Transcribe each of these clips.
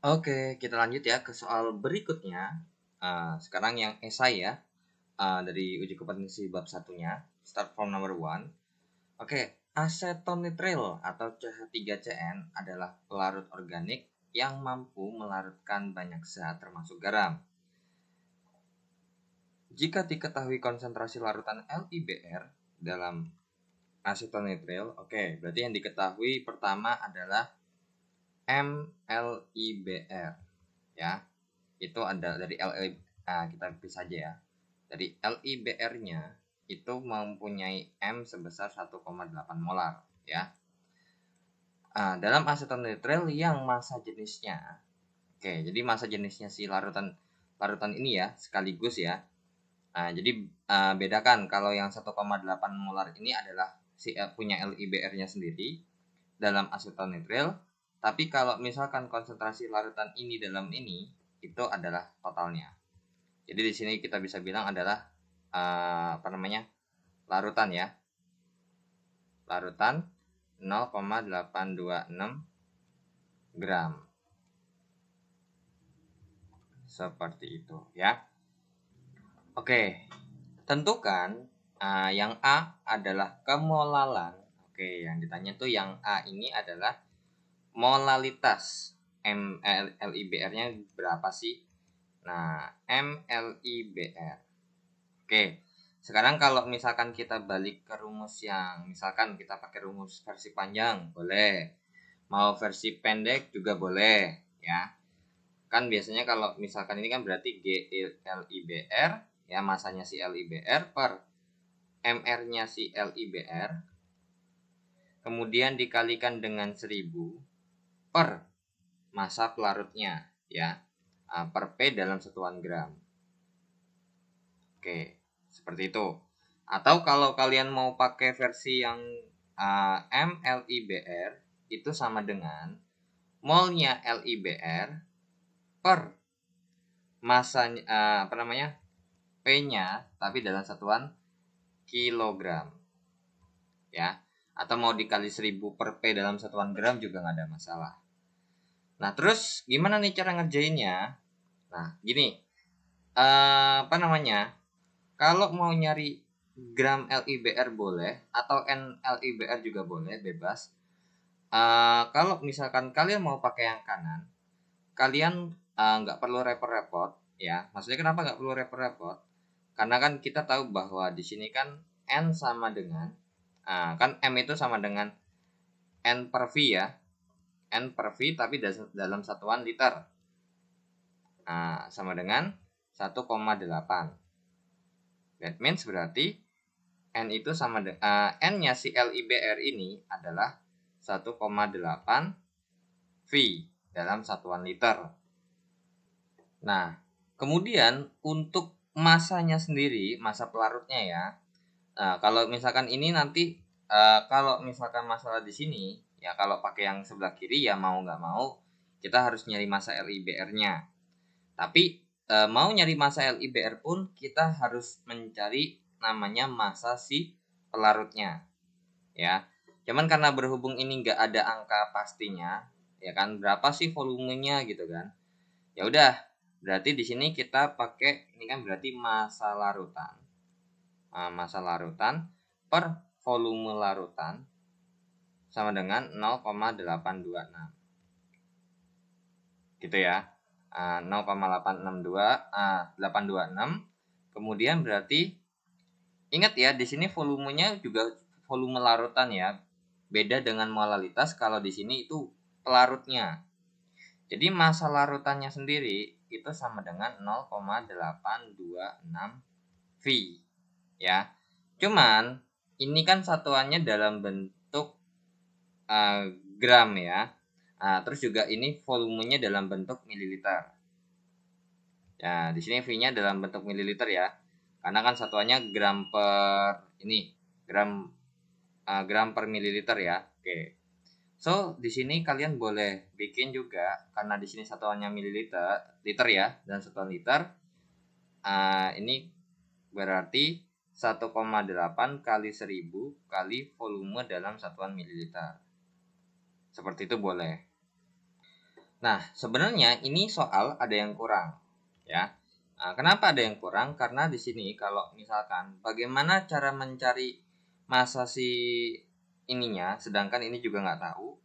Oke, kita lanjut ya ke soal berikutnya. Sekarang yang esai ya, dari uji kompetensi bab satunya. Start from number one. Oke, asetonitril atau CH3CN adalah pelarut organik yang mampu melarutkan banyak zat termasuk garam. Jika diketahui konsentrasi larutan LIBR dalam asetonitril, oke, berarti yang diketahui pertama adalah mLIBR ya. Itu ada dari kita bisa saja ya. Dari LIBR-nya itu mempunyai M sebesar 1,8 molar ya. Dalam asetonitril yang massa jenisnya, oke, jadi massa jenisnya si larutan ini ya sekaligus ya. Jadi bedakan kalau yang 1,8 molar ini adalah punya LIBR-nya sendiri dalam asetonitril, tapi kalau misalkan konsentrasi larutan ini dalam ini itu adalah totalnya. Jadi di sini kita bisa bilang adalah larutan ya. Larutan 0,826 gram. Seperti itu ya. Oke, tentukan yang A adalah kemolalan. Oke, yang ditanya tuh yang A ini adalah molalitas. LIBR-nya berapa sih? Nah, mLIBR. Oke, sekarang kalau misalkan kita balik ke rumus yang, misalkan kita pakai rumus versi panjang, boleh. Mau versi pendek juga boleh, ya. Kan biasanya kalau misalkan ini kan berarti GLIBR, ya masanya si LIBR per MR-nya si LIBR, kemudian dikalikan dengan 1000 per massa pelarutnya, ya, per P dalam satuan gram. Oke, seperti itu. Atau kalau kalian mau pakai versi yang mLIBR itu sama dengan molnya LIBR per masanya P-nya tapi dalam satuan kilogram. Ya. Atau mau dikali 1000 per P dalam satuan gram juga nggak ada masalah. Nah, terus gimana nih cara ngerjainnya? Nah, gini. Kalau mau nyari gram LIBR boleh atau NLIBR juga boleh, bebas. Kalau misalkan kalian mau pakai yang kanan, kalian nggak perlu repot-repot ya. Maksudnya kenapa nggak perlu repot-repot? Karena kan kita tahu bahwa di sini kan N sama dengan kan M itu sama dengan N per V ya. N per V tapi dalam satuan liter. Sama dengan 1,8. That means berarti N itu sama dengan N-nya si LIBR ini adalah 1,8 V dalam satuan liter. Nah, kemudian untuk masanya sendiri, massa pelarutnya ya. Nah, kalau misalkan ini nanti kalau misalkan masalah di sini, ya kalau pakai yang sebelah kiri ya mau nggak mau kita harus nyari massa LIBR-nya. Tapi mau nyari massa LIBR pun kita harus mencari namanya massa si pelarutnya. Ya, cuman karena berhubung ini nggak ada angka pastinya, ya kan berapa sih volumenya gitu kan? Ya udah, berarti di sini kita pakai ini kan berarti massa larutan. Massa larutan per volume larutan sama dengan 0,826. Gitu ya. 0,826. Kemudian berarti ingat ya, di sini volumenya juga volume larutan ya. Beda dengan molalitas kalau di sini itu pelarutnya. Jadi massa larutannya sendiri itu sama dengan 0,826 V ya. Cuman ini kan satuannya dalam bentuk gram ya. Terus juga ini volumenya dalam bentuk mililiter. Ya, di sini V-nya dalam bentuk mililiter ya. Karena kan satuannya gram per mililiter ya. Oke. So, di sini kalian boleh bikin juga karena di sini satuannya liter ya, dan satuan liter. Ini berarti 1,8 kali 1000 kali volume dalam satuan mililiter. Seperti itu boleh. Nah, sebenarnya ini soal ada yang kurang, ya. Nah, kenapa ada yang kurang? Karena di sini kalau misalkan bagaimana cara mencari massa si ininya, sedangkan ini juga nggak tahu,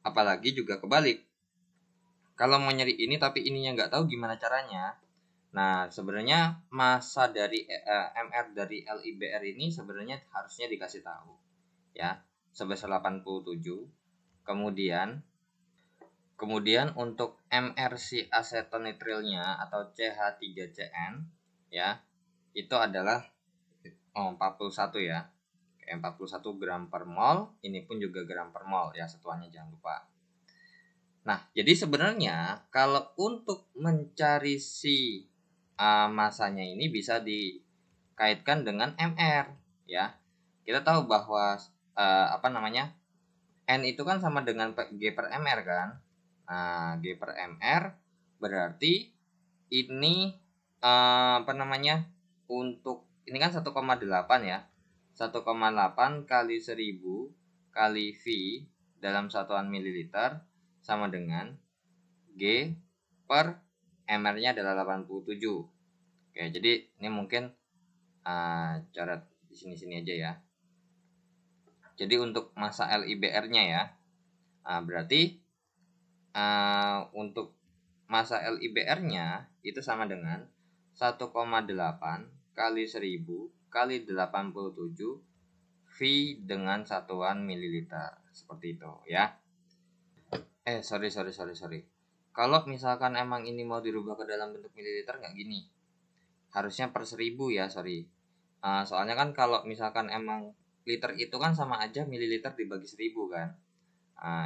apalagi juga kebalik. Kalau mau nyari ini tapi ininya nggak tahu gimana caranya. Nah, sebenarnya massa dari MR dari LIBR ini sebenarnya harusnya dikasih tahu, ya, sebesar 87. Kemudian untuk MRC asetonitrilnya atau CH3CN, ya, itu adalah 41 ya. 41 gram per mol, ini pun juga gram per mol ya, satuannya jangan lupa. Nah, jadi sebenarnya kalau untuk mencari si masanya ini bisa dikaitkan dengan MR, ya. Kita tahu bahwa N itu kan sama dengan G per MR kan. Nah, G per MR berarti ini untuk ini kan 1,8 ya. 1,8 kali 1000 kali V dalam satuan mililiter sama dengan G per MR-nya adalah 87. Oke, jadi ini mungkin coret di sini aja ya. Jadi untuk massa LIBR-nya ya, berarti untuk massa LIBR-nya itu sama dengan 1,8 kali 1000 kali 87 V dengan satuan mililiter. Seperti itu ya. Sorry. Kalau misalkan emang ini mau dirubah ke dalam bentuk mililiter nggak gini. Harusnya per 1000 ya, sorry. Soalnya kan kalau misalkan emang liter itu kan sama aja mililiter dibagi 1000 kan.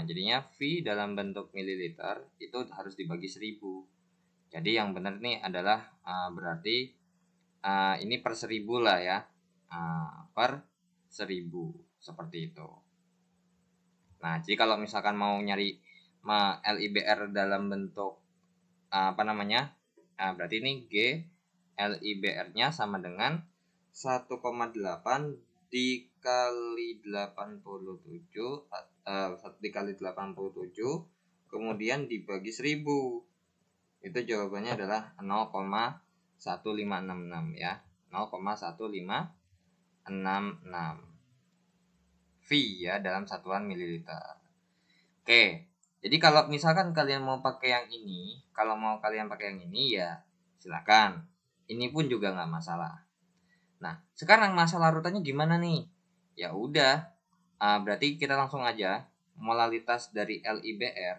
Jadinya V dalam bentuk mililiter itu harus dibagi 1000. Jadi yang benar nih adalah berarti ini per 1000 lah ya. Per 1000 seperti itu. Nah, jadi kalau misalkan mau nyari LIBR dalam bentuk berarti ini G LIBR-nya sama dengan 1,8 dikali 87 dikali 87 kemudian dibagi 1000. Itu jawabannya adalah 0,1566 ya. 0,1566 V ya dalam satuan mililiter. Oke. Jadi kalau misalkan kalian mau pakai yang ini, ya silakan. Ini pun juga nggak masalah. Nah, sekarang masalah larutannya gimana nih? Ya udah, berarti kita langsung aja. Molalitas dari LIBR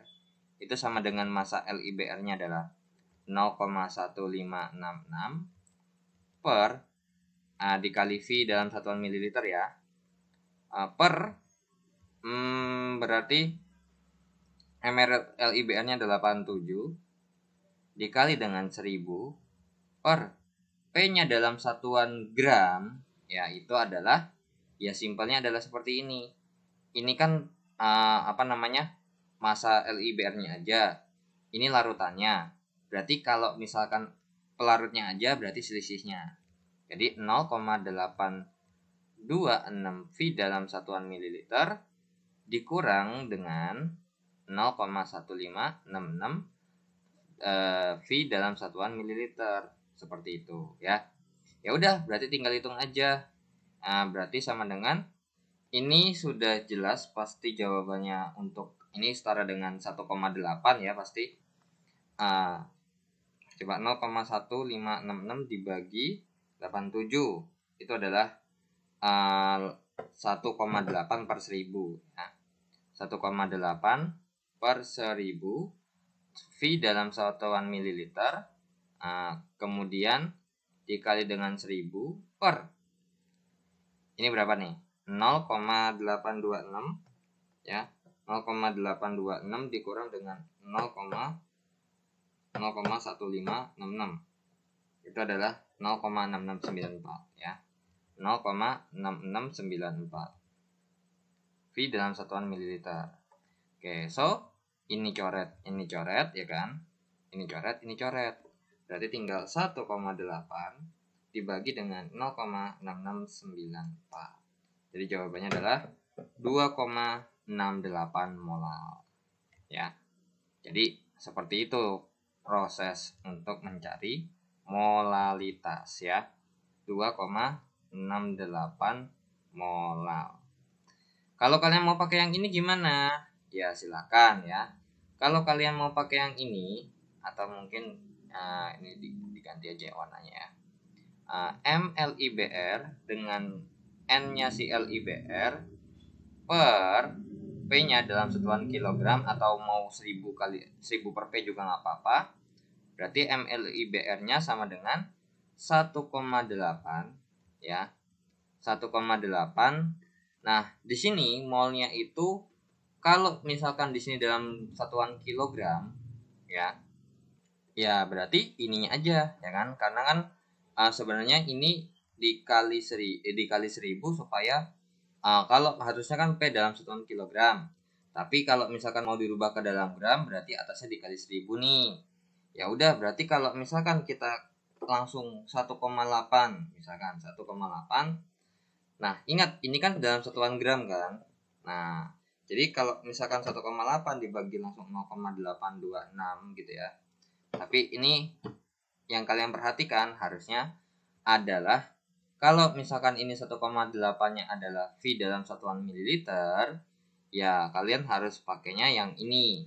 itu sama dengan massa LIBR-nya adalah 0,1566 per dikali V dalam satuan mililiter ya. Berarti MR LIBR-nya adalah 87 dikali dengan 1000 per P-nya dalam satuan gram, ya itu adalah, ya simpelnya adalah seperti ini. Ini kan massa LIBR-nya aja. Ini larutannya. Berarti kalau misalkan pelarutnya aja berarti selisihnya. Jadi 0,826 V dalam satuan mililiter dikurang dengan 0,1566 V dalam satuan mililiter. Seperti itu ya. Ya udah, berarti tinggal hitung aja. Berarti sama dengan ini sudah jelas pasti jawabannya untuk ini setara dengan 1,8 ya pasti. Coba 0,1566 dibagi 87 itu adalah 1,8 per 1000 ya. 1,8 per 1000 V dalam satuan mililiter, kemudian dikali dengan 1000 per ini berapa nih? 0,826 ya. 0,826 dikurang dengan 0,1566 itu adalah 0,6694 ya. 0,6694 V dalam satuan mililiter. Oke, so ini coret ya kan? Ini coret. Berarti tinggal 1,8 dibagi dengan 0,6694. Jadi jawabannya adalah 2,68 molar. Ya. Jadi seperti itu proses untuk mencari molalitas ya. 2,68 molal. Kalau kalian mau pakai yang ini gimana? Ya silakan ya. Kalau kalian mau pakai yang ini atau mungkin ini diganti aja warnanya ya. mLIBr dengan N-nya si LIBr per P-nya dalam satuan kilogram atau mau 1000 kali 1000 per P juga nggak apa-apa. Berarti mLIBr-nya sama dengan 1,8 ya. 1,8. Nah, di sini molnya itu kalau misalkan di sini dalam satuan kilogram ya. Ya, berarti ininya aja ya kan? Karena kan sebenarnya ini dikali 1000 supaya kalau harusnya kan P dalam satuan kilogram. Tapi kalau misalkan mau dirubah ke dalam gram berarti atasnya dikali 1000 nih. Ya udah, berarti kalau misalkan kita langsung 1,8 misalkan 1,8. Nah, ingat ini kan dalam satuan gram kan. Nah, jadi kalau misalkan 1,8 dibagi langsung 0,826 gitu ya. Tapi ini yang kalian perhatikan harusnya adalah kalau misalkan ini 1,8-nya adalah V dalam satuan mililiter, ya kalian harus pakainya yang ini.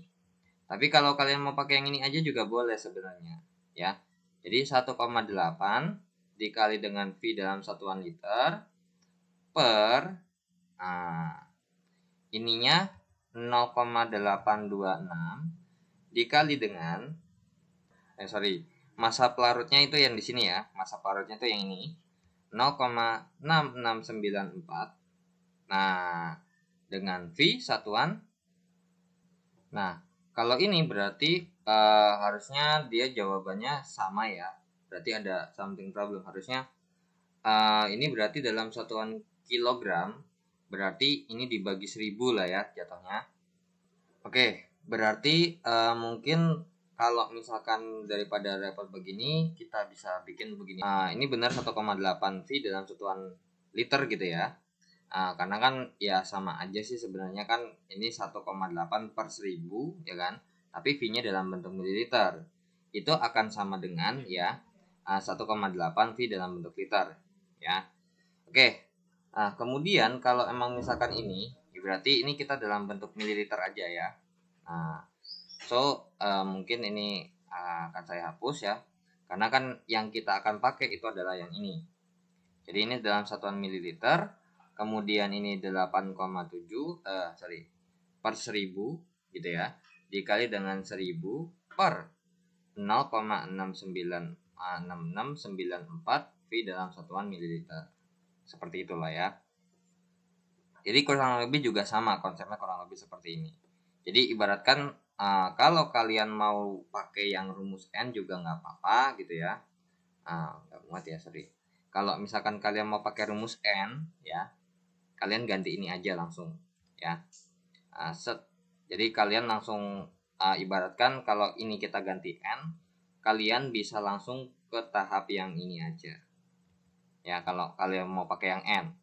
Tapi kalau kalian mau pakai yang ini aja juga boleh sebenarnya, ya. Jadi 1,8 dikali dengan V dalam satuan liter per ininya 0,826 dikali dengan massa pelarutnya itu yang di sini ya. Massa pelarutnya itu yang ini. 0,6694. Nah, dengan V satuan. Nah, kalau ini berarti harusnya dia jawabannya sama ya. Berarti ada something problem. Harusnya ini berarti dalam satuan kilogram. Berarti ini dibagi 1000 lah ya jatuhnya. Oke, berarti mungkin kalau misalkan daripada repot begini, kita bisa bikin begini. Ini benar 1,8 V dalam satuan liter gitu ya. Karena kan ya sama aja sih sebenarnya kan ini 1,8 per 1000 ya kan. Tapi V-nya dalam bentuk mililiter. Itu akan sama dengan ya 1,8 V dalam bentuk liter ya. Oke. Kemudian kalau emang misalkan ini, berarti ini kita dalam bentuk mililiter aja ya. Mungkin ini akan saya hapus ya. Karena kan yang kita akan pakai itu adalah yang ini. Jadi ini dalam satuan mililiter. Kemudian ini 8,7 per 1000 gitu ya. Dikali dengan 1000 per 0,6694 V dalam satuan mililiter. Seperti itulah ya. Jadi kurang lebih juga sama, konsepnya kurang lebih seperti ini. Jadi ibaratkan kalau kalian mau pakai yang rumus N juga nggak apa-apa gitu ya. Nggak muat ya, sorry. Kalau misalkan kalian mau pakai rumus N ya, kalian ganti ini aja langsung ya. Jadi kalian langsung ibaratkan kalau ini kita ganti N, kalian bisa langsung ke tahap yang ini aja. Ya, kalau kalian mau pakai yang N.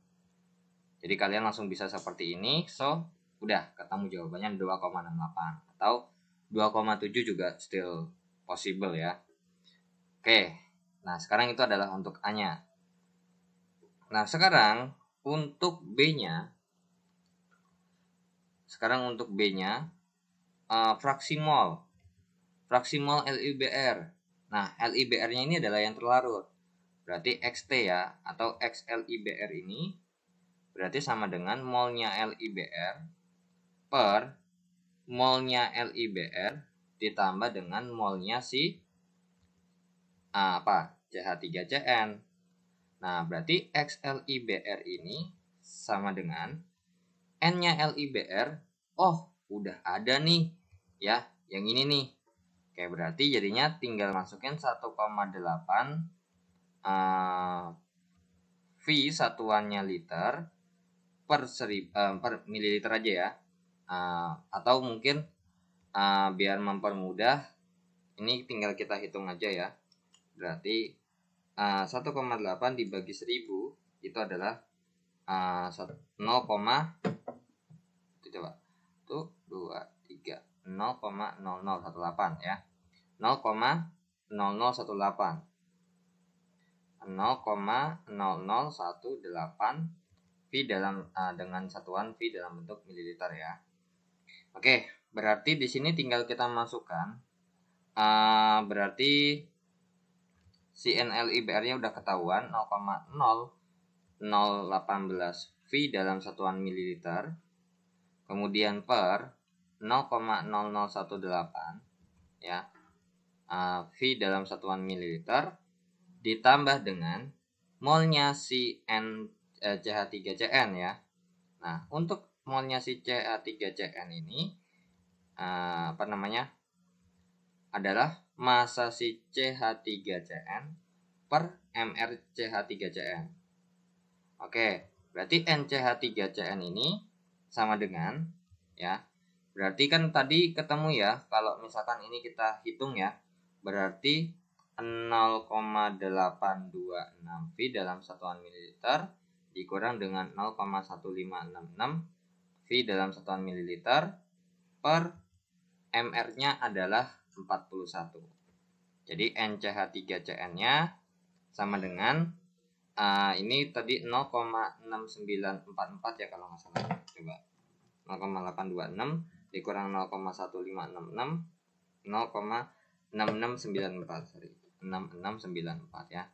Jadi kalian langsung bisa seperti ini. So, udah ketemu jawabannya 2,68 atau 2,7 juga still possible ya. Oke. Nah, sekarang itu adalah untuk A-nya. Nah, sekarang untuk B-nya. Fraksi mol. Fraksi mol LIBr. Nah, LIBr-nya ini adalah yang terlarut. Berarti XT ya, atau XLIBr ini berarti sama dengan molnya LIBr per molnya LIBr ditambah dengan molnya si CH3CN. Nah, berarti XLIBr ini sama dengan N-nya LIBr. Oh, udah ada nih ya, yang ini nih. Oke, berarti jadinya tinggal masukin 1,8 V satuannya liter per mililiter aja ya. Atau mungkin biar mempermudah ini tinggal kita hitung aja ya. Berarti 1,8 dibagi 1000 itu adalah 0, itu coba. 1, 2, 3, 0,0018 ya. 0,0018 0,0018 V dengan satuan V dalam bentuk mililiter ya. Oke, berarti di sini tinggal kita masukkan berarti si NLIBR-nya udah ketahuan 0,0018 V dalam satuan mililiter. Kemudian per 0,0018 ya. V dalam satuan mililiter ditambah dengan molnya si CH3CN ya. Nah, untuk molnya si CH3CN ini adalah massa si CH3CN per mR CH3CN. Oke, berarti NCH3CN ini sama dengan ya. Berarti kan tadi ketemu ya, kalau misalkan ini kita hitung ya, berarti 0,826 V dalam satuan mililiter dikurang dengan 0,1566 V dalam satuan mililiter per mR-nya adalah 41. Jadi NCH3CN-nya sama dengan ini tadi 0,6944 ya kalau nggak salah. Coba 0,826 dikurang 0,1566 0,6694 sorry 6694 ya.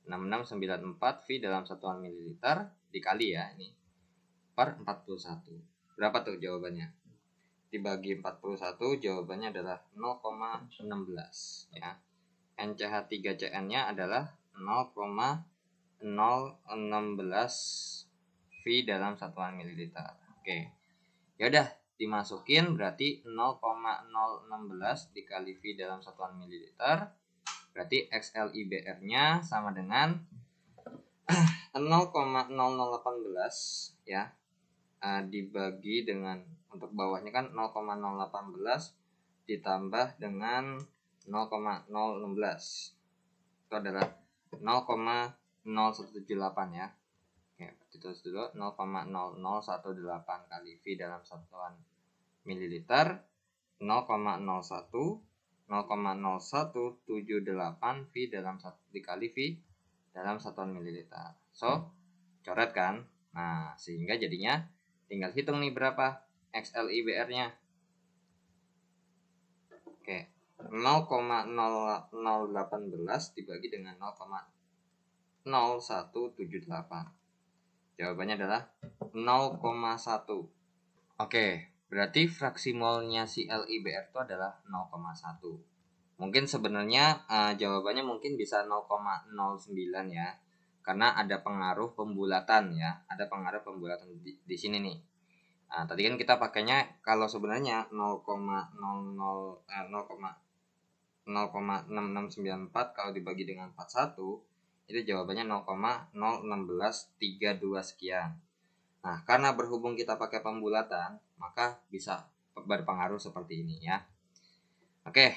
6694 V dalam satuan mililiter dikali ya ini per 41. Berapa tuh jawabannya? Dibagi 41 jawabannya adalah 0,16 ya. NCH3CN-nya adalah 0,016 V dalam satuan mililiter. Oke. Ya udah dimasukin berarti 0,016 dikali V dalam satuan mililiter. Berarti XLIBR-nya sama dengan 0,0018 ya. Dibagi dengan untuk bawahnya kan 0,018 ditambah dengan 0,016 itu adalah 0,0178 ya. Oke, tulis dulu 0,0018 kali V dalam satuan mililiter 0,01 0,0178 V dalam dikali V dalam satuan mililiter. So, coret kan? Nah, sehingga jadinya tinggal hitung nih berapa XLIBR-nya. Oke, 0,0018 dibagi dengan 0,0178. Jawabannya adalah 0,1. Oke, berarti fraksi molnya si LIBR itu adalah 0,1. Mungkin sebenarnya jawabannya mungkin bisa 0,09 ya. Karena ada pengaruh pembulatan ya. Ada pengaruh pembulatan di sini nih. Nah, tadi kan kita pakainya kalau sebenarnya 0,6694 kalau dibagi dengan 41 itu jawabannya 0,01632 sekian. Nah, karena berhubung kita pakai pembulatan, maka bisa berpengaruh seperti ini ya. Oke.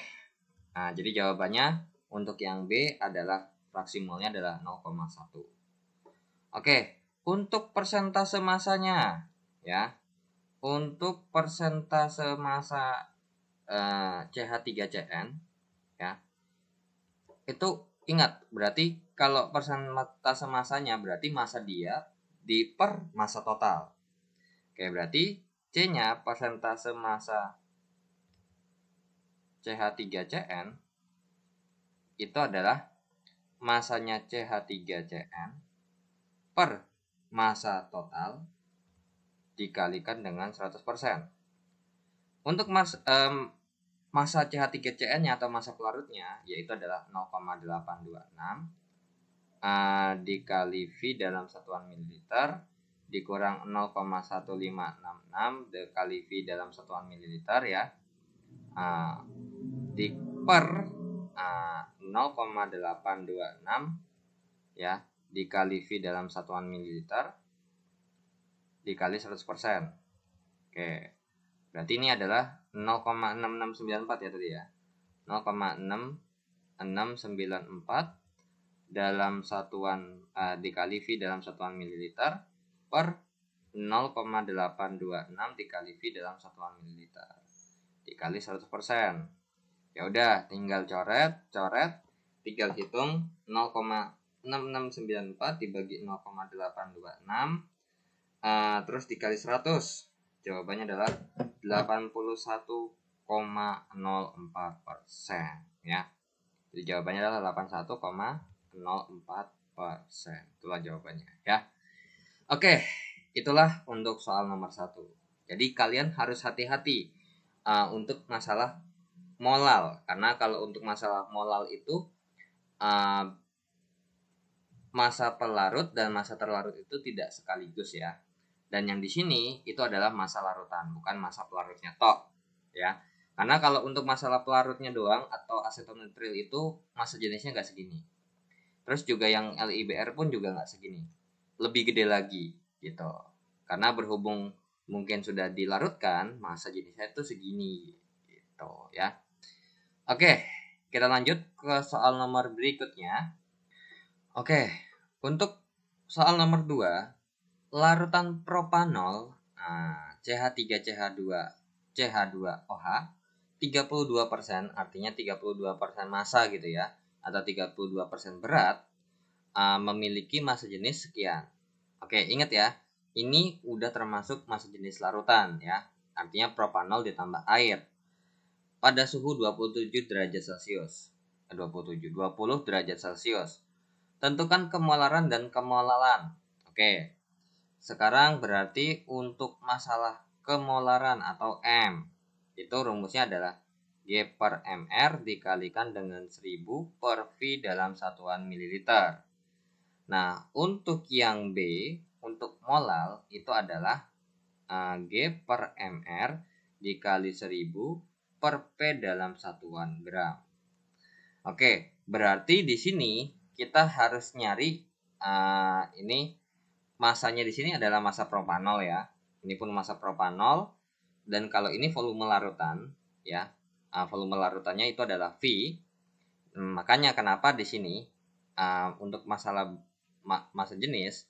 Nah, jadi jawabannya untuk yang B adalah fraksi molnya adalah 0,1. Oke, untuk persentase massanya ya. Untuk persentase massa CH3CN ya. Itu ingat, berarti kalau persentase massanya berarti massa dia di per massa total. Oke, berarti C-nya persentase massa CH3CN itu adalah massanya CH3CN per massa total dikalikan dengan 100%. Untuk massa CH3CN-nya atau massa pelarutnya yaitu adalah 0,826 dikali V dalam satuan mililiter dikurang 0,1566 dikali V dalam satuan mililiter ya. Di per 0,826 ya dikali V dalam satuan mililiter dikali 100%. Oke. Berarti ini adalah 0,6694 ya tadi ya. 0,6694 dalam satuan dikali V dalam satuan mililiter per 0,826 dikali V dalam satuan mililiter dikali 100%. Ya udah, tinggal coret, tinggal hitung 0,6694 dibagi 0,826 terus dikali 100. Jawabannya adalah 81,04% ya. Jadi jawabannya adalah 81,04%. Itulah jawabannya ya. Oke, itulah untuk soal nomor 1. Jadi kalian harus hati-hati untuk masalah molal, karena kalau untuk masalah molal itu masa pelarut dan masa terlarut itu tidak sekaligus ya. Dan yang di sini itu adalah masa larutan, bukan masa pelarutnya tok ya. Karena kalau untuk masalah pelarutnya doang atau asetonitrile itu masa jenisnya nggak segini. Terus juga yang LIBR pun juga nggak segini, lebih gede lagi gitu. Karena berhubung mungkin sudah dilarutkan, masa jenisnya itu segini gitu ya. Oke, kita lanjut ke soal nomor berikutnya. Oke, untuk soal nomor 2, larutan propanol CH3CH2CH2OH 32%, artinya 32% massa gitu ya, atau 32% berat, memiliki massa jenis sekian. Oke, ingat ya, ini udah termasuk massa jenis larutan ya, artinya propanol ditambah air pada suhu 27 derajat Celcius. 20 derajat Celcius. Tentukan kemolaran dan kemolalan. Oke. Sekarang berarti untuk masalah kemolaran atau M, itu rumusnya adalah G per MR dikalikan dengan 1000 per V dalam satuan mililiter. Nah, untuk yang B, untuk molal itu adalah G per MR dikali 1000 per P dalam satuan gram. Oke, berarti di sini kita harus nyari ini masanya di sini adalah massa propanol ya. Ini pun massa propanol, dan kalau ini volume larutan ya. Volume larutannya itu adalah V. Makanya kenapa di sini untuk masalah massa jenis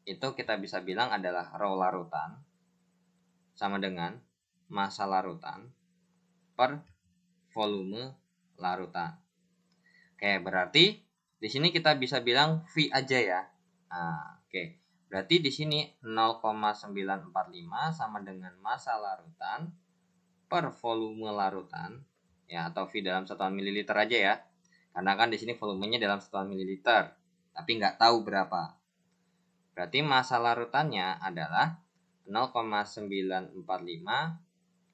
itu kita bisa bilang adalah rho larutan sama dengan massa larutan per volume larutan. Oke, berarti di sini kita bisa bilang V aja ya. Oke. Berarti di sini 0,945 sama dengan massa larutan per volume larutan ya, atau V dalam satuan mililiter aja ya. Karena kan di sini volumenya dalam satuan mililiter, tapi nggak tahu berapa. Berarti massa larutannya adalah 0,945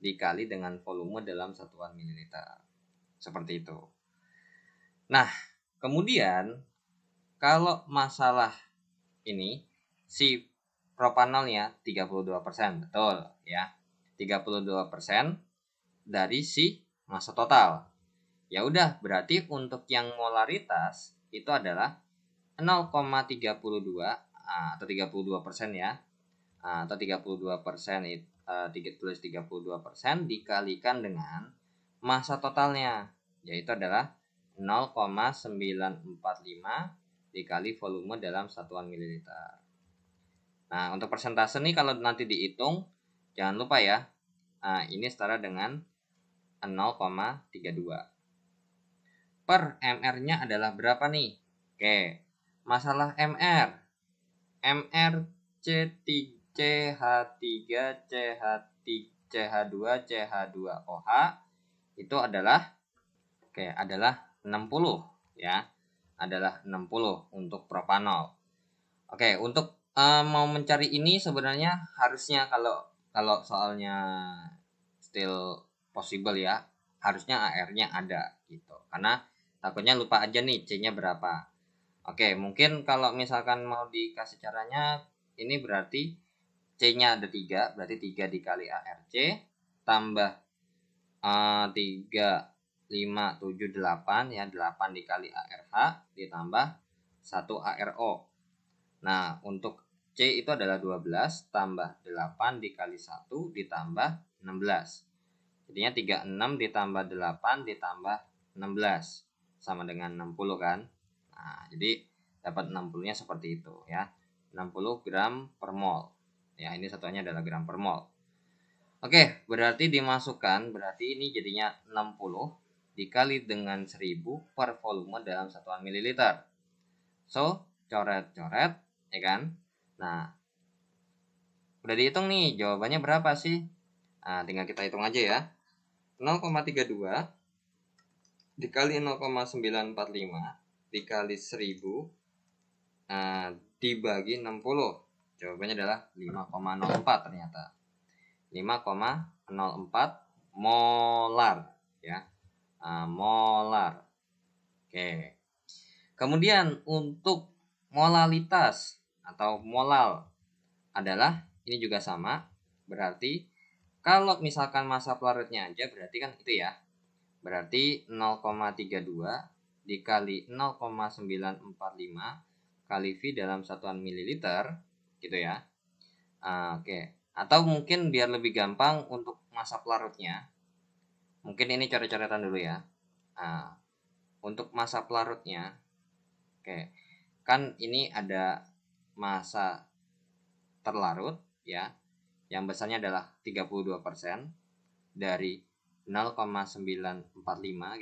dikali dengan volume dalam satuan mililiter. Seperti itu. Nah, kemudian kalau masalah ini si propanolnya 32%, betul ya. 32% dari si massa total. Ya udah, berarti untuk yang molaritas itu adalah 0,32 atau 32% ya. Atau 32% tulis 32% dikalikan dengan massa totalnya, yaitu adalah 0,945 dikali volume dalam satuan mililiter. Nah, untuk persentase nih kalau nanti dihitung, jangan lupa ya, ini setara dengan 0,32. Per MR-nya adalah berapa nih? Oke, masalah MR. MR CH3CH2CH2OH itu adalah adalah 60 ya. Adalah 60 untuk propanol. Oke, untuk mau mencari ini sebenarnya harusnya kalau soalnya still possible ya, harusnya AR-nya ada gitu. Karena takutnya lupa aja nih C-nya berapa. Oke, mungkin kalau misalkan mau dikasih caranya, ini berarti C-nya ada 3, berarti 3 dikali ARC tambah 3, 5, 7, 8 ya, 8 dikali ARH ditambah 1 ARO. Nah, untuk C itu adalah 12 tambah 8 dikali 1 ditambah 16. Jadinya 36 ditambah 8 ditambah 16 sama dengan 60 kan. Nah, jadi dapat 60-nya seperti itu ya. 60 gram per mol. Ya, ini satuannya adalah gram per mol. Oke, berarti dimasukkan, berarti ini jadinya 60 dikali dengan 1000 per volume dalam satuan mililiter. So, coret-coret, ya kan? Nah, udah dihitung nih, jawabannya berapa sih? Nah, tinggal kita hitung aja ya. 0,32 dikali 0,945 dikali 1000 dibagi 60. Jawabannya adalah 5,04 ternyata. 5,04 molar ya. Molar. Oke. Kemudian untuk molalitas atau molal adalah ini juga sama. Berarti kalau misalkan massa pelarutnya aja berarti kan itu ya. Berarti 0,32 dikali 0,945 kali V dalam satuan mililiter gitu ya. Oke. Atau mungkin biar lebih gampang untuk massa pelarutnya, mungkin ini coret-coretan dulu ya. Untuk massa pelarutnya, oke, kan ini ada massa terlarut ya, yang besarnya adalah 32% dari 0,945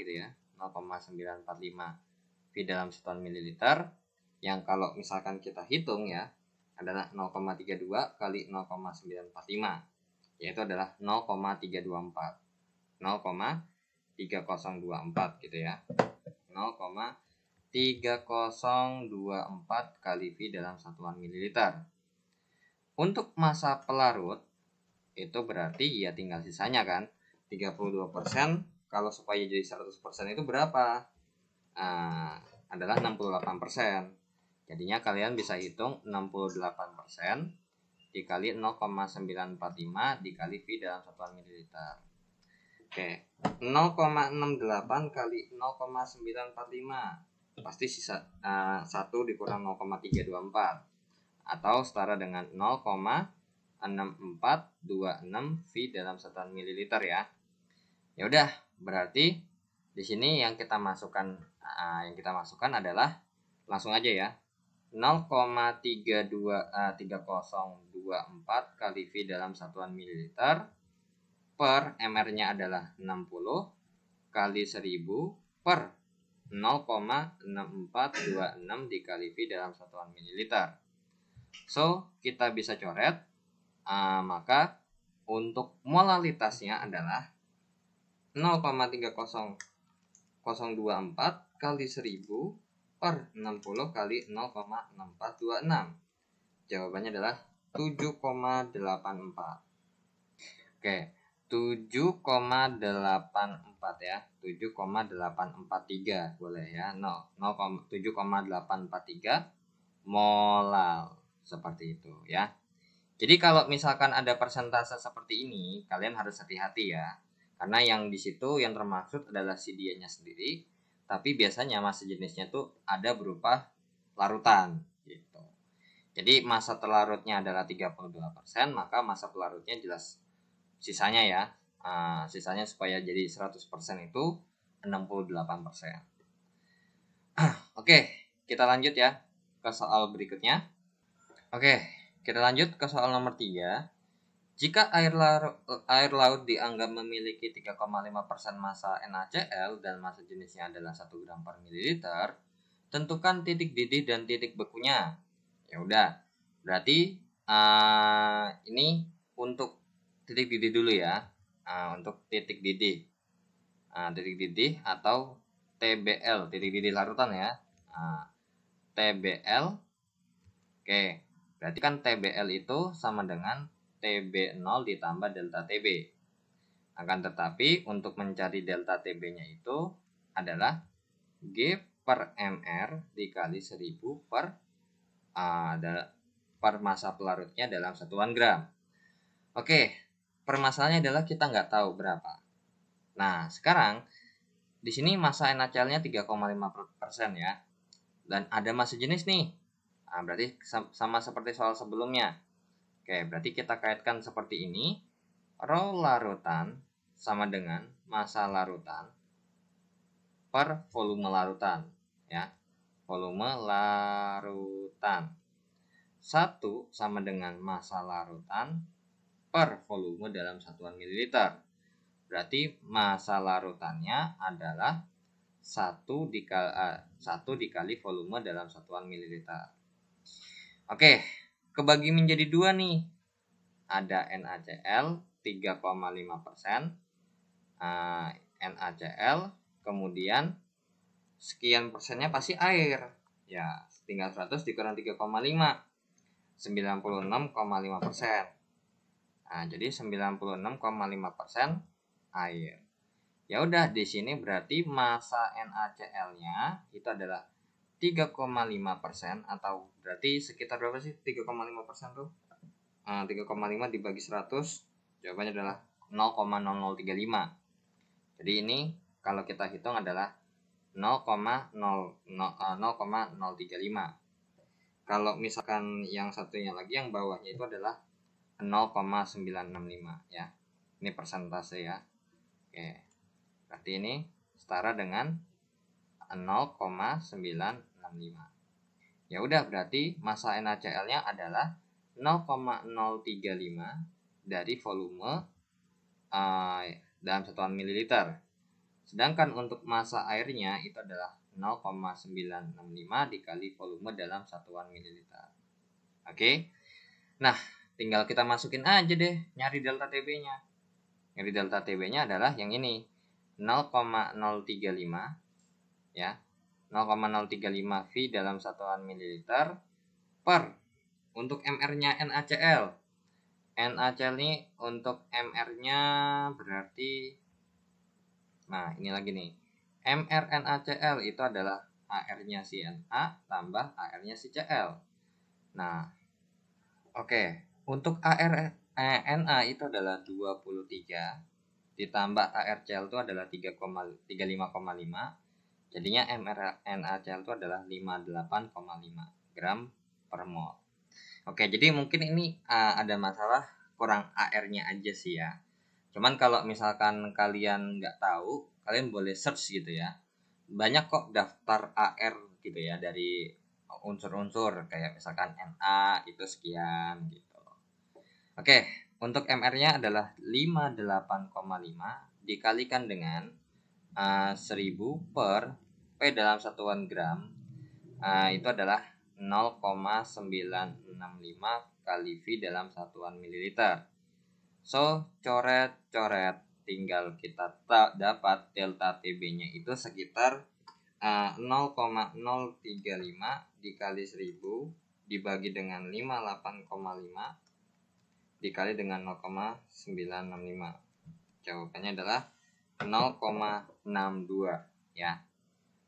gitu ya, 0,945 V dalam satuan mililiter, yang kalau misalkan kita hitung ya adalah 0,32 kali 0,945, yaitu adalah 0,324 0,3024 gitu ya, 0,3024 kali V dalam satuan mililiter. Untuk massa pelarut itu berarti ya tinggal sisanya kan, 32%, kalau supaya jadi 100% itu berapa? Adalah 68%. Jadinya kalian bisa hitung 68% dikali 0,945 dikali V dalam satuan mililiter. Oke, 0,68 kali 0,945 pasti sisa 1 dikurang 0,324 atau setara dengan 0,6426 V dalam satuan mililiter ya. Ya udah, berarti di sini yang kita masukkan adalah langsung aja ya. 0,3024 kali V dalam satuan mililiter per mR-nya adalah 60 kali 1000 per 0,6426 dikali V dalam satuan mililiter. So, kita bisa coret, maka untuk molalitasnya adalah 0,30024 kali 1000 per 60 kali 0,6426. Jawabannya adalah 7,84. Oke, 7,84 ya. 7,843 boleh ya. 7,843 molal seperti itu ya. Jadi kalau misalkan ada persentase seperti ini, kalian harus hati-hati ya. Karena yang di situ yang termaksud adalah si dianya sendiri, tapi biasanya massa jenisnya tuh ada berupa larutan gitu. Jadi massa terlarutnya adalah 32%, maka massa pelarutnya jelas sisanya ya. Sisanya supaya jadi 100% itu 68%. Oke, kita lanjut ya ke soal berikutnya. Oke, kita lanjut ke soal nomor 3. Jika air laut dianggap memiliki 3,5% massa NaCl dan massa jenisnya adalah 1 gram per mililiter, tentukan titik didih dan titik bekunya. Ya udah, berarti ini untuk titik didih dulu ya. Untuk titik didih, titik didih atau TBL, titik didih larutan ya. TBL, oke, berarti kan TBL itu sama dengan TB0 ditambah delta TB. Akan tetapi untuk mencari delta TB-nya itu adalah G per MR dikali 1000 per massa pelarutnya dalam satuan gram. Oke, permasalahannya adalah kita nggak tahu berapa. Nah, sekarang di sini massa NaCl-nya 3,5% ya. Dan ada massa jenis nih. Berarti sama seperti soal sebelumnya. Oke, berarti kita kaitkan seperti ini. Rho larutan sama dengan massa larutan per volume larutan ya. Volume larutan. 1 sama dengan massa larutan per volume dalam satuan mililiter. Berarti massa larutannya adalah 1 dikali volume dalam satuan mililiter. Oke, kebagi menjadi dua nih. Ada NaCl 3,5%, NaCl, kemudian sekian persennya pasti air. Ya, tinggal 100 dikurang 3,5, 96,5%. Nah, jadi 96,5% air. Ya udah, di sini berarti massa NaCl-nya itu adalah 3,5%, atau berarti sekitar berapa sih 3,5% tuh? 3,5 dibagi 100, jawabannya adalah 0,0035. Jadi ini kalau kita hitung adalah 0,035. Kalau misalkan yang satunya lagi, yang bawahnya itu adalah 0,965 ya. Ini persentase ya. Oke. Berarti ini setara dengan 0,965. Ya udah, berarti massa NaCl-nya adalah 0,035 dari volume dalam satuan mililiter. Sedangkan untuk massa airnya itu adalah 0,965 dikali volume dalam satuan mililiter. Oke. Nah, tinggal kita masukin aja deh, nyari delta TB-nya. Nyari delta TB-nya adalah yang ini, 0,035 ya. 0,035 V dalam satuan mililiter per untuk mR-nya NaCl. NaCl ini untuk mR-nya berarti, nah ini lagi nih, mR NaCl itu adalah AR-nya si Na tambah AR-nya si Cl. Nah, oke. Untuk AR Na itu adalah 23 ditambah ARCl itu adalah 35,5. Jadinya mR NaCl itu adalah 58,5 gram per mol. Oke, jadi mungkin ini ada masalah kurang AR-nya aja sih ya. Cuman kalau misalkan kalian nggak tahu, kalian boleh search gitu ya. Banyak kok daftar AR gitu ya dari unsur-unsur, kayak misalkan Na itu sekian gitu. Oke, untuk MR-nya adalah 58,5 dikalikan dengan 1000 per P dalam satuan gram, itu adalah 0,965 kali V dalam satuan mililiter. So, coret-coret, tinggal kita dapat delta TB-nya itu sekitar 0,035 dikali 1000 dibagi dengan 58,5 dikali dengan 0,965. Jawabannya adalah 0,62 ya.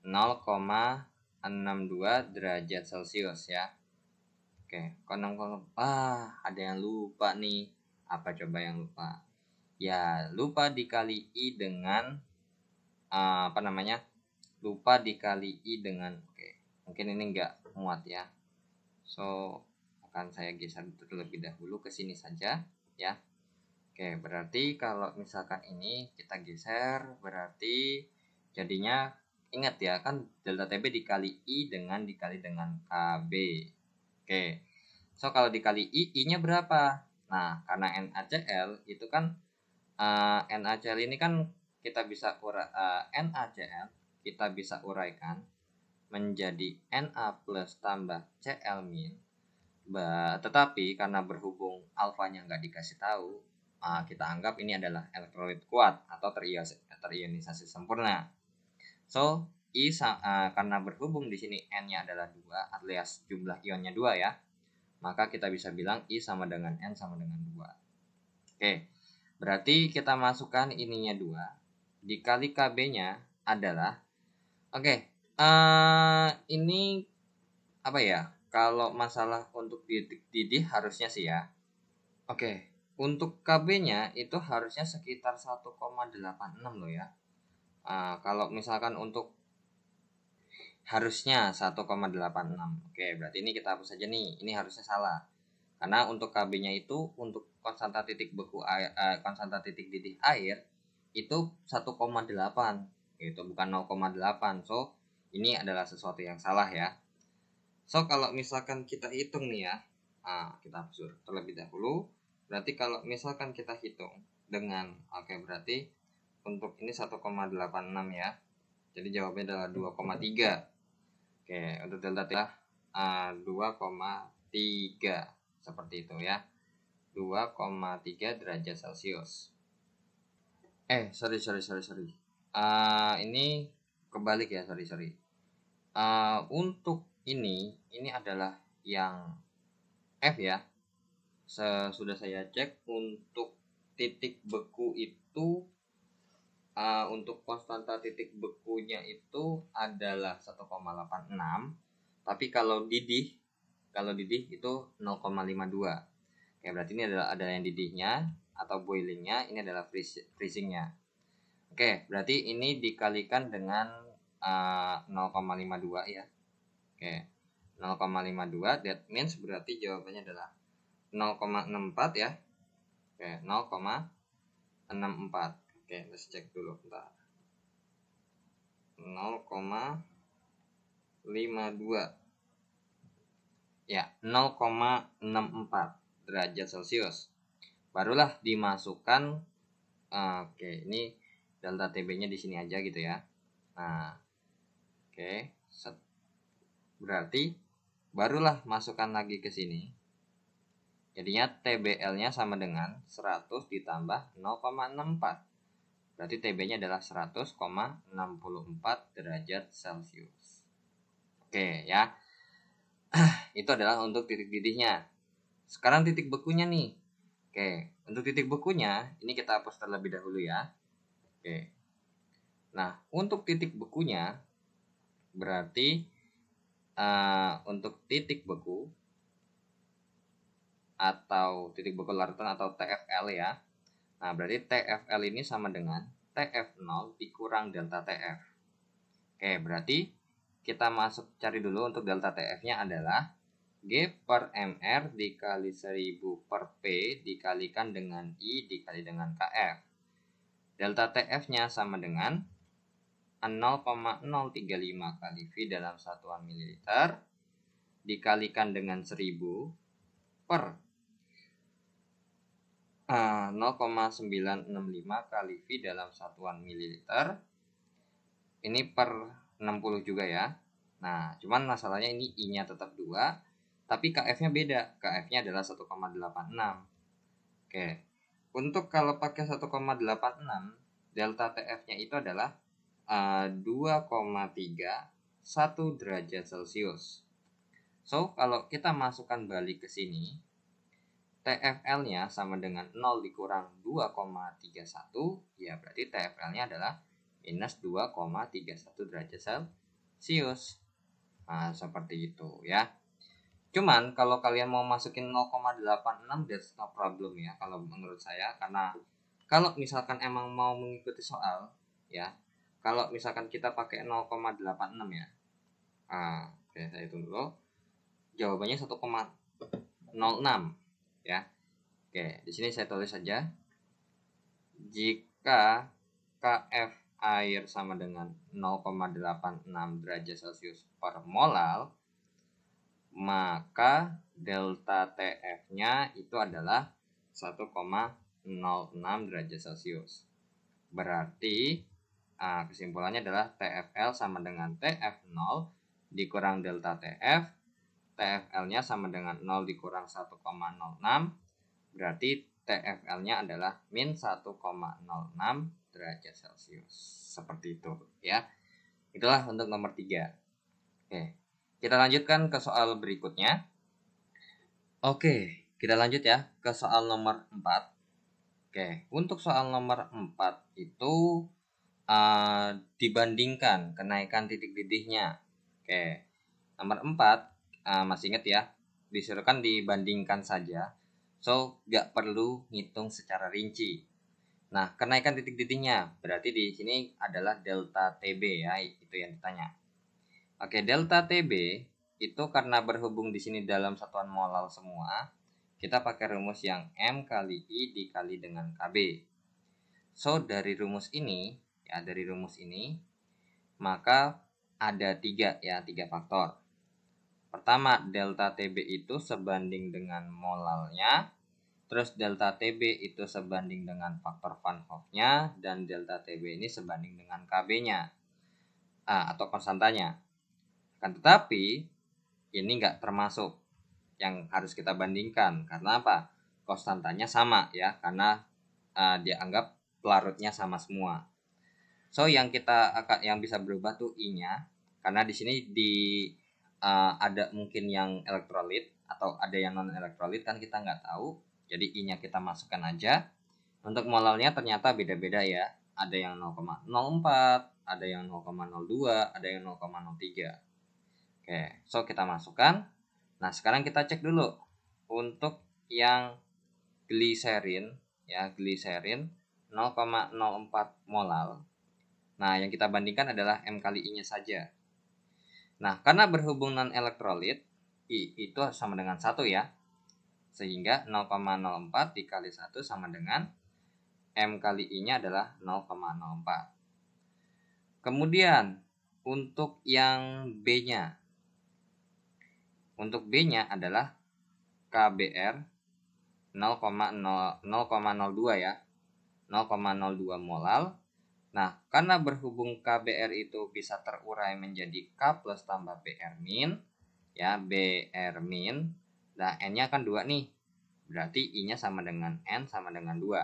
0,62 derajat Celcius ya. Oke, ada yang lupa nih. Apa coba yang lupa? Ya, lupa dikali I dengan lupa dikali I dengan, oke, mungkin ini enggak muat ya. So, akan saya geser terlebih dahulu ke sini saja ya. Oke, berarti kalau misalkan ini kita geser, berarti jadinya, ingat ya, kan delta TB dikali I dikali dengan KB. Oke, so kalau dikali I-nya berapa? Nah, karena NaCl itu kan NaCl ini kan kita bisa NaCl kita bisa uraikan menjadi Na plus tambah Cl min. Tetapi karena berhubung alfanya nggak dikasih tahu, kita anggap ini adalah elektrolit kuat atau terionisasi sempurna. So, karena berhubung di sini N-nya adalah 2 alias jumlah ionnya 2 ya, maka kita bisa bilang I sama dengan N sama dengan 2. Oke, berarti kita masukkan ininya 2 dikali KB-nya adalah, ini apa ya, kalau masalah untuk titik didih harusnya sih ya. Oke, untuk KB-nya itu harusnya sekitar 1,86 loh ya. Kalau misalkan untuk harusnya 1,86. Oke, berarti ini kita hapus saja nih. Ini harusnya salah. Karena untuk KB-nya itu untuk konstanta titik beku air, konstanta titik didih air itu 1,8 gitu, bukan 0,8. So, ini adalah sesuatu yang salah ya. So, kalau misalkan kita hitung nih ya, kita hapus terlebih dahulu. Berarti kalau misalkan kita hitung dengan berarti untuk ini 1,86 ya. Jadi jawabannya adalah 2,3. Untuk delta T 2,3 seperti itu ya. 2,3 derajat Celcius. Sorry. Ini kebalik ya, sorry. Untuk ini adalah yang F ya. Sudah saya cek untuk titik beku itu untuk konstanta titik bekunya itu adalah 1,86, tapi kalau didih itu 0,52. Berarti ini ada yang didihnya atau boilingnya, ini adalah freezingnya. Berarti ini dikalikan dengan 0,52 ya. 0,52, that means berarti jawabannya adalah 0,64 ya. 0,64. Let's cek dulu bentar. 0,52 ya, 0,64 derajat Celcius. Barulah dimasukkan. Ini delta TB-nya di sini aja gitu ya. Nah, berarti barulah masukkan lagi ke sini. Jadinya TBL-nya sama dengan 100 ditambah 0,64. Berarti TB-nya adalah 100,64 derajat Celcius. Ya. Itu adalah untuk titik didihnya. Sekarang titik bekunya nih. Untuk titik bekunya ini kita hapus terlebih dahulu ya. Nah, untuk titik bekunya berarti untuk titik beku atau titik beku larutan atau TFL ya. Nah, berarti TFL ini sama dengan TF0 dikurang delta TF. Berarti kita cari dulu untuk delta TF-nya adalah G per MR dikali 1000 per P dikalikan dengan I dikali dengan KF. Delta TF-nya sama dengan 0,035 kali V dalam satuan mililiter dikalikan dengan 1000 per 0,965 kali V dalam satuan mililiter. Ini per 60 juga ya. Nah, cuman masalahnya ini I-nya tetap 2, tapi KF-nya beda. KF-nya adalah 1,86. Untuk kalau pakai 1,86, delta TF-nya itu adalah 2,31 derajat Celcius. So, kalau kita masukkan balik ke sini, TFL-nya sama dengan 0 dikurang 2,31, ya berarti TFL-nya adalah minus 2,31 derajat Celcius. Nah, seperti itu ya. Cuman kalau kalian mau masukin 0,86, that's no problem ya kalau menurut saya, karena kalau misalkan emang mau mengikuti soal ya, kalau misalkan kita pakai 0,86 ya. Saya hitung dulu. Jawabannya 1,06 ya. Di sini saya tulis saja. Jika KF air sama dengan 0,86 derajat Celcius per molal, maka delta TF-nya itu adalah 1,06 derajat Celcius. Berarti kesimpulannya adalah TFL sama dengan TF0 dikurang delta TF. TFL-nya sama dengan 0 dikurang 1,06. Berarti TFL-nya adalah min 1,06 derajat Celcius. Seperti itu ya. Itulah untuk nomor 3. Kita lanjutkan ke soal berikutnya. Kita lanjut ya ke soal nomor 4. Untuk soal nomor 4 itu dibandingkan kenaikan titik didihnya. Nomor 4 masih ingat ya, disuruhkan dibandingkan saja. So, nggak perlu ngitung secara rinci. Nah, kenaikan titik didihnya berarti di sini adalah delta TB ya, itu yang ditanya. Delta TB itu karena berhubung di sini dalam satuan molal semua, kita pakai rumus yang M kali I dikali dengan KB. So, dari rumus ini, maka ada 3 faktor. Pertama, delta TB itu sebanding dengan molalnya. terus delta TB itu sebanding dengan faktor Van Hoff-nya, dan delta TB ini sebanding dengan KB-nya atau konstantanya. Kan tetapi ini nggak termasuk yang harus kita bandingkan. Karena apa? Konstantanya sama ya, karena dia anggap pelarutnya sama semua. So yang bisa berubah tuh I-nya, karena di sini ada mungkin yang elektrolit atau ada yang non elektrolit, kan kita nggak tahu. Jadi I-nya kita masukkan aja. Untuk molalnya ternyata beda-beda ya. Ada yang 0,04, ada yang 0,02, ada yang 0,03. Oke, so kita masukkan. Nah, sekarang kita cek dulu untuk yang gliserin ya, gliserin 0,04 molal. Nah, yang kita bandingkan adalah M kali I-nya saja. Nah, karena berhubung non elektrolit, I itu sama dengan 1 ya. Sehingga 0,04 dikali 1 sama dengan M kali I-nya adalah 0,04. Kemudian untuk yang B-nya. Untuk B-nya adalah KBR 0,02 ya. 0,02 molal. Nah, karena berhubung KBR itu bisa terurai menjadi K plus tambah BR min, ya, BR min. Nah, N-nya kan 2 nih. Berarti I-nya sama dengan N sama dengan 2.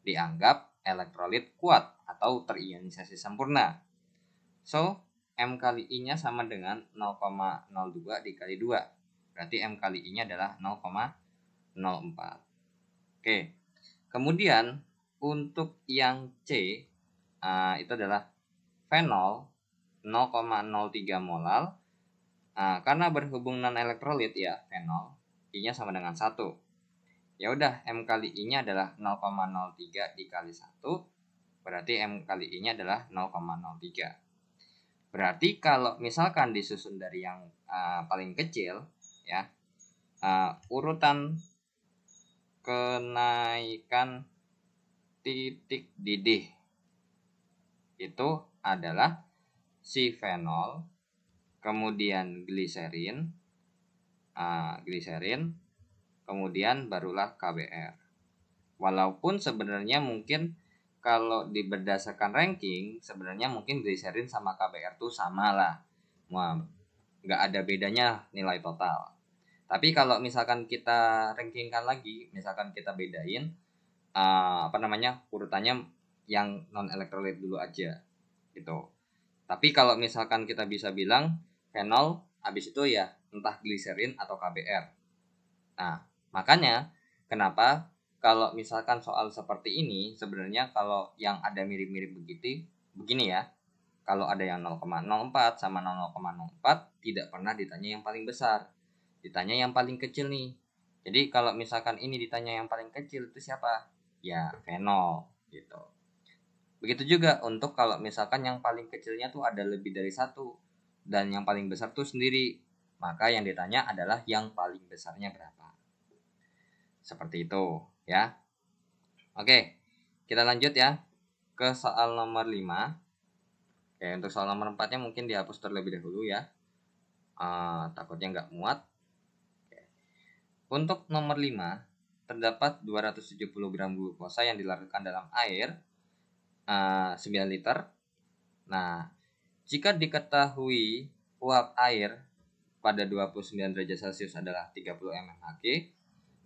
Dianggap elektrolit kuat atau terionisasi sempurna. So, M kali I-nya sama dengan 0,02 dikali 2. Berarti M kali I-nya adalah 0,04. Oke. Kemudian untuk yang C itu adalah fenol 0,03 molal. Karena berhubung non elektrolit ya fenol, I-nya sama dengan 1. Ya udah, M kali I-nya adalah 0,03 dikali 1. Berarti M kali I-nya adalah 0,03. Berarti kalau misalkan disusun dari yang paling kecil ya, urutan kenaikan titik didih itu adalah si fenol, kemudian gliserin, kemudian barulah KBR. Walaupun sebenarnya mungkin kalau berdasarkan ranking, sebenarnya mungkin gliserin sama KBR tuh sama lah. Nggak ada bedanya nilai total. Tapi kalau misalkan kita rankingkan lagi, misalkan kita bedain urutannya yang non elektrolit dulu aja gitu. Tapi kalau misalkan kita bisa bilang fenol, habis itu ya entah gliserin atau KBR. Nah, makanya kenapa kalau misalkan soal seperti ini, sebenarnya kalau yang ada mirip-mirip begini ya, kalau ada yang 0,04 sama 0,04 tidak pernah ditanya yang paling besar, ditanya yang paling kecil nih. Jadi kalau misalkan ini ditanya yang paling kecil itu siapa? Ya fenol gitu. Begitu juga untuk kalau misalkan yang paling kecilnya tuh ada lebih dari 1 dan yang paling besar tuh sendiri, maka yang ditanya adalah yang paling besarnya berapa. Seperti itu ya. Oke, kita lanjut ya ke soal nomor 5. Oke, untuk soal nomor 4-nya mungkin dihapus terlebih dahulu ya. Takutnya nggak muat. Oke. Untuk nomor 5, terdapat 270 gram glukosa yang dilarutkan dalam air 9 liter. Nah, jika diketahui uap air pada 29 derajat Celcius adalah 30 mmHg,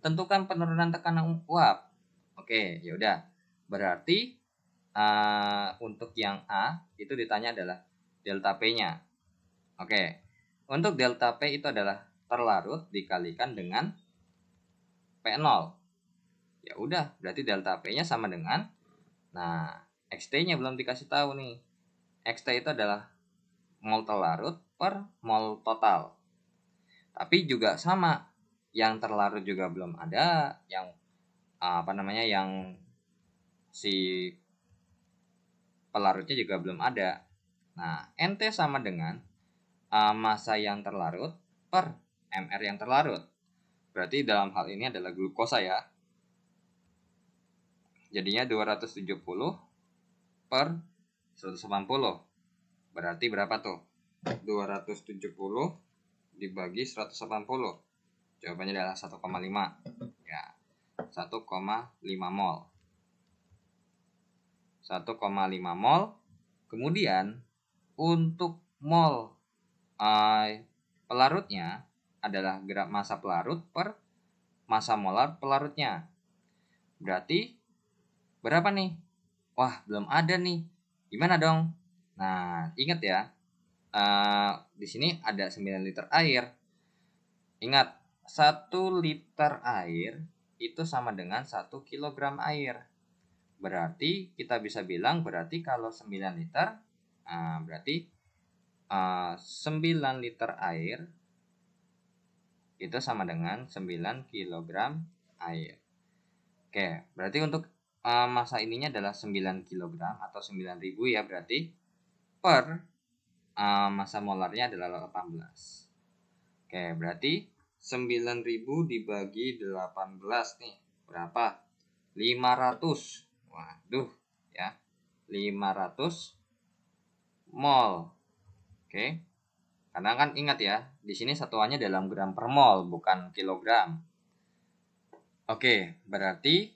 tentukan penurunan tekanan uap. Oke, yaudah. Berarti untuk yang A itu ditanya adalah delta P-nya. Oke, untuk delta P itu adalah terlarut dikalikan dengan P0. Ya udah, berarti delta P-nya sama dengan, nah, XT-nya belum dikasih tahu nih. XT itu adalah mol terlarut per mol total. Tapi juga sama, yang terlarut juga belum ada, yang yang si pelarutnya juga belum ada. Nah, NT sama dengan massa yang terlarut per MR yang terlarut. Berarti dalam hal ini adalah glukosa ya. Jadinya 270 per 180. Berarti berapa tuh? 270 dibagi 180. Jawabannya adalah 1,5. Ya. 1,5 mol. 1,5 mol. Kemudian untuk mol pelarutnya adalah gram massa pelarut per massa molar pelarutnya. Berarti berapa nih? Wah, belum ada nih. Gimana dong? Nah, ingat ya. Di sini ada 9 liter air. Ingat, 1 liter air itu sama dengan 1 kilogram air. Berarti kita bisa bilang berarti kalau 9 liter, berarti 9 liter air itu sama dengan 9 kilogram air. Oke, berarti untuk massa ininya adalah 9 kilogram atau 9.000 ya berarti. Per massa molarnya adalah 18. Oke, berarti 9.000 dibagi 18 nih. Berapa? 500. Waduh, ya. 500 mol. Oke. Karena kan ingat ya, di sini satuannya dalam gram per mol, bukan kilogram. Oke, berarti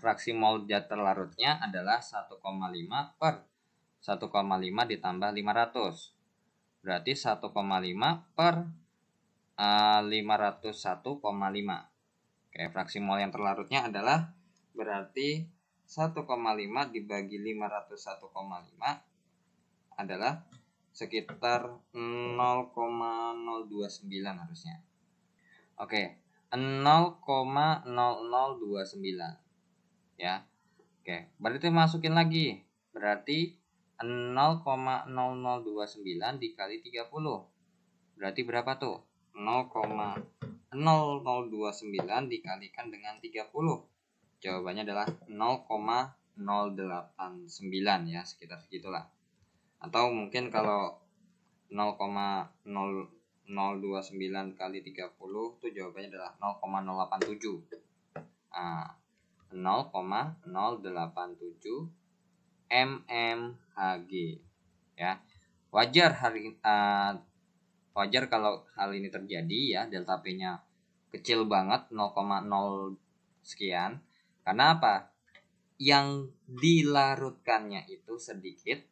fraksi mol zat terlarutnya adalah 1,5 per 1,5 ditambah 500. Berarti 1,5 per 501,5. Oke, fraksi mol yang terlarutnya adalah berarti 1,5 dibagi 501,5 adalah sekitar 0,029 harusnya. Oke, 0,0029 ya. Oke, berarti masukin lagi. Berarti 0,0029 dikali 30. Berarti berapa tuh? 0,0029 dikalikan dengan 30. Jawabannya adalah 0,089 ya, sekitar segitulah. Atau mungkin kalau 0,0029 kali 30 itu jawabannya adalah 0,087. 0,087 mmHg ya. Wajar kalau hal ini terjadi ya, delta P-nya kecil banget 0,0 sekian. Karena apa? Yang dilarutkannya itu sedikit,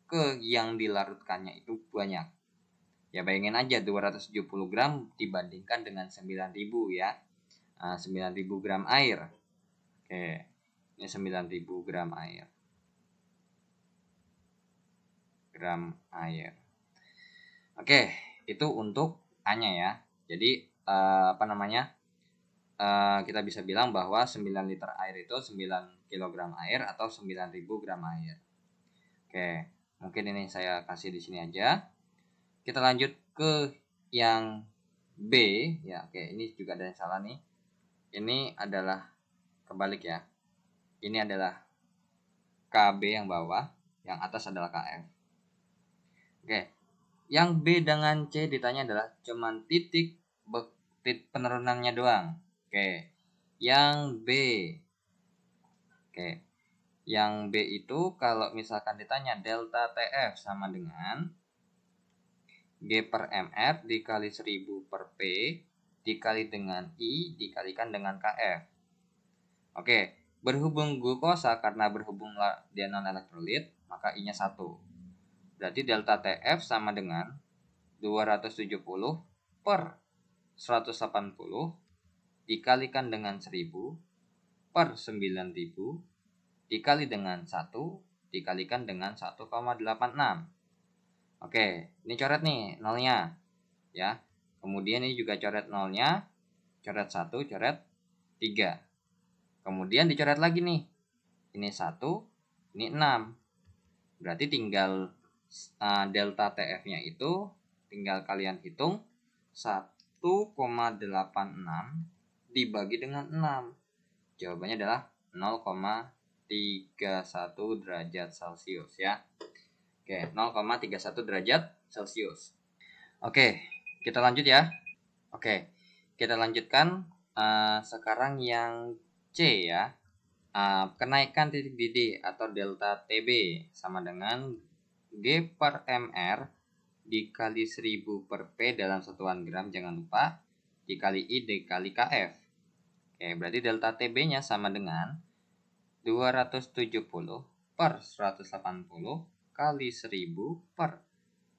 ke yang dilarutkannya itu banyak. Ya bayangin aja 270 gram dibandingkan dengan 9.000 ya. 9.000 gram air. Oke, ini 9.000 gram air. Oke, itu untuk A-nya ya. Jadi kita bisa bilang bahwa 9 liter air itu 9 kg air atau 9.000 gram air. Oke, mungkin ini saya kasih di sini aja. Kita lanjut ke yang B ya. Oke, ini juga ada yang salah nih. Ini adalah kebalik ya. Ini adalah KB yang bawah, yang atas adalah KF. Oke. Yang B dengan C ditanya adalah cuman titik penurunannya doang. Oke. Yang B. Oke. Yang B itu kalau misalkan ditanya delta TF sama dengan G per MR dikali 1000 per P dikali dengan I dikalikan dengan KF. Oke. Berhubung glukosa karena berhubung dia non elektrolit, maka I-nya 1. Berarti delta TF sama dengan 270 per 180 dikalikan dengan 1000 per 9000 dikali dengan 1 dikalikan dengan 1,86. Oke, ini coret nih nolnya ya. Kemudian ini juga coret nolnya, coret 1, coret 3. Kemudian dicoret lagi nih. Ini 1, ini 6. Berarti tinggal delta TF-nya itu tinggal kalian hitung 1,86 dibagi dengan 6. Jawabannya adalah 0,31 derajat Celcius ya. Oke, 0,31 derajat Celcius. Oke, kita lanjut ya. Oke, kita lanjutkan sekarang yang C ya. Kenaikan titik didih atau delta TB sama dengan G per MR dikali 1000 per P dalam satuan gram, jangan lupa, dikali I dikali KF. Oke, berarti delta TB-nya sama dengan 270 per 180 kali 1000 per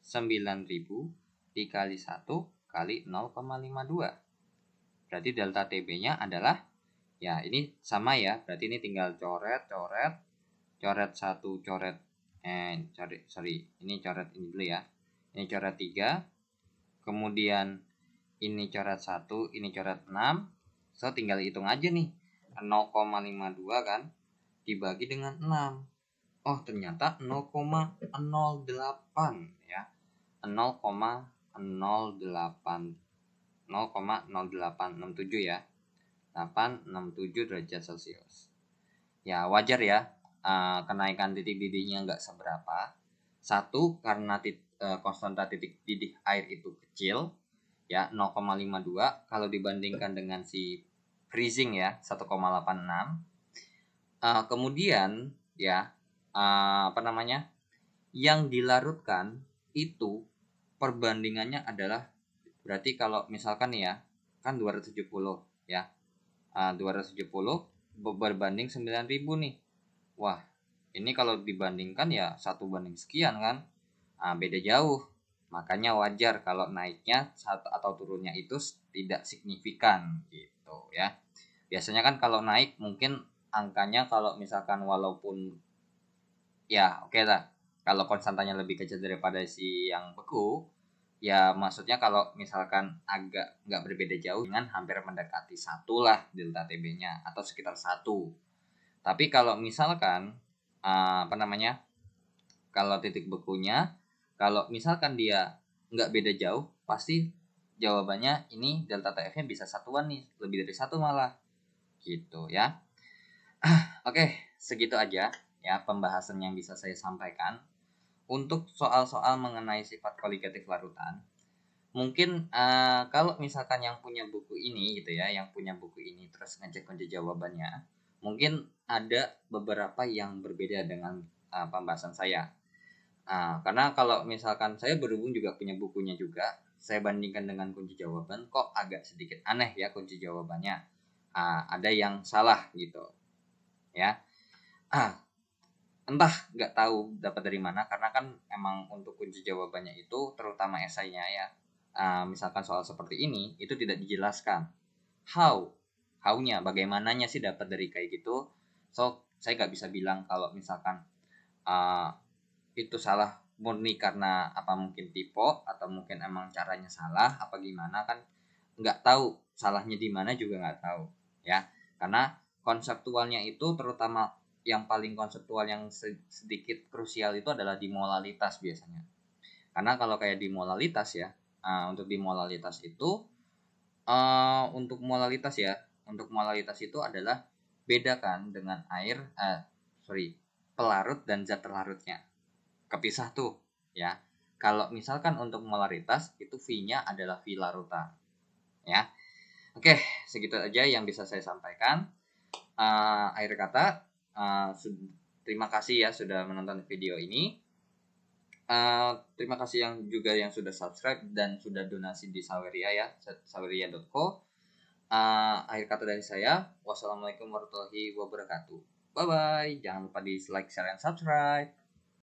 9000 dikali 1 kali 0,52. Berarti delta TB-nya adalah, ya ini sama ya, berarti ini tinggal coret satu, coret ini coret ini dulu ya, ini coret 3, kemudian ini coret 1, ini coret 6, so tinggal hitung aja nih, 0,52 kan dibagi dengan 6, oh ternyata 0,08 ya, 0,0867 ya, 867 derajat Celcius. Ya wajar ya, kenaikan titik didihnya nggak seberapa. Satu, karena konstanta titik didih air itu kecil ya, 0,52 kalau dibandingkan dengan si freezing ya 1,86. Kemudian ya yang dilarutkan itu perbandingannya adalah, berarti kalau misalkan nih ya kan 270 ya, 270 berbanding 9000 nih. Wah, ini kalau dibandingkan ya 1 banding sekian kan, beda jauh. Makanya wajar kalau naiknya atau turunnya itu tidak signifikan gitu ya. Biasanya kan kalau naik mungkin angkanya kalau misalkan walaupun ya oke lah, kalau konstantanya lebih kecil daripada si yang beku, ya maksudnya kalau misalkan agak nggak berbeda jauh dengan hampir mendekati 1 lah delta TB-nya atau sekitar 1. Tapi kalau misalkan kalau titik bekunya, kalau misalkan dia nggak beda jauh, pasti jawabannya ini delta TF-nya bisa satuan nih, lebih dari 1 malah gitu ya. Oke, segitu aja ya pembahasan yang bisa saya sampaikan untuk soal-soal mengenai sifat koligatif larutan. Mungkin kalau misalkan yang punya buku ini gitu ya, yang punya buku ini terus ngecek jawabannya, mungkin ada beberapa yang berbeda dengan pembahasan saya. Karena kalau misalkan saya berhubung juga punya bukunya juga, saya bandingkan dengan kunci jawaban, kok agak sedikit aneh ya kunci jawabannya. Ada yang salah gitu ya. Entah nggak tahu dapat dari mana, karena kan emang untuk kunci jawabannya itu terutama esainya ya, misalkan soal seperti ini itu tidak dijelaskan how-nya bagaimananya sih dapat dari kayak gitu. So saya nggak bisa bilang kalau misalkan itu salah murni karena apa mungkin tipe atau mungkin emang caranya salah apa gimana, kan nggak tahu salahnya di mana juga nggak tahu ya, karena konseptualnya itu terutama yang paling konseptual yang sedikit krusial itu adalah di molalitas biasanya. Karena kalau kayak di molalitas ya, untuk di molalitas itu untuk molalitas itu adalah bedakan dengan air pelarut dan zat terlarutnya, kepisah tuh ya. Kalau misalkan untuk molaritas itu V-nya adalah V larutan ya. Oke, segitu aja yang bisa saya sampaikan. Akhir kata, terima kasih ya sudah menonton video ini. Terima kasih yang sudah subscribe dan sudah donasi di Saweria ya, saweria.co. Akhir kata dari saya, wassalamualaikum warahmatullahi wabarakatuh. Bye bye. Jangan lupa di like, share, dan subscribe.